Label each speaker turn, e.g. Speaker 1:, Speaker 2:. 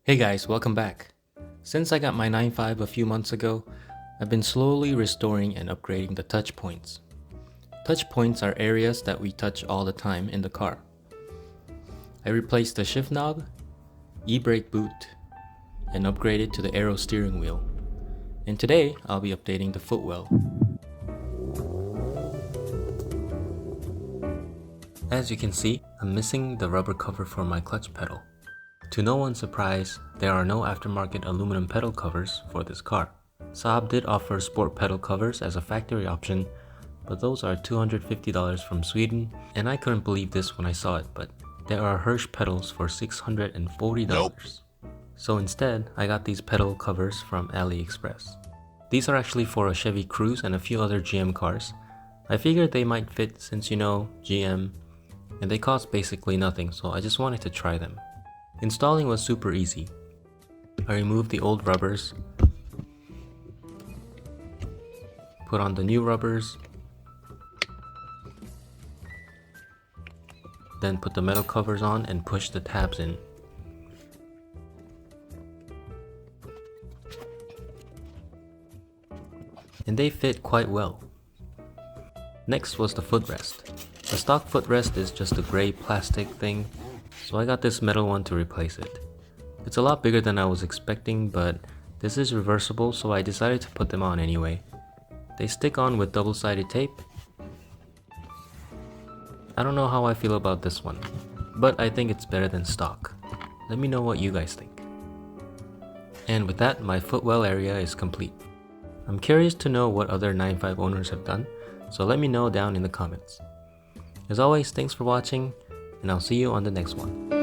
Speaker 1: Hey guys, welcome back. Since I got my 9.5 a few months ago, I've been slowly restoring and upgrading the touch points. Touch points are areas that we touch all the time in the car. I replaced the shift knob, e-brake boot, and upgraded to the aero steering wheel. And today, I'll be updating the footwell. As you can see, I'm missing the rubber cover for my clutch pedal. To no one's surprise, there are no aftermarket aluminum pedal covers for this car. SAAB did offer sport pedal covers as a factory option, but those are $250 from Sweden, and I couldn't believe this when I saw it, but there are Hirsch pedals for $640. Nope. So instead, I got these pedal covers from AliExpress. These are actually for a Chevy Cruze and a few other GM cars. I figured they might fit since you know GM, and they cost basically nothing, so I just wanted to try them. Installing was super easy. I removed the old rubbers, put on the new rubbers, then put the metal covers on and push the tabs in. And they fit quite well. Next was the footrest. The stock footrest is just a gray plastic thing, so I got this metal one to replace it. It's a lot bigger than I was expecting, but this is reversible, so I decided to put them on anyway. They stick on with double-sided tape. I don't know how I feel about this one, but I think it's better than stock. Let me know what you guys think. And with that, my footwell area is complete. I'm curious to know what other 9.5 owners have done, so let me know down in the comments. As always, thanks for watching, and I'll see you on the next one.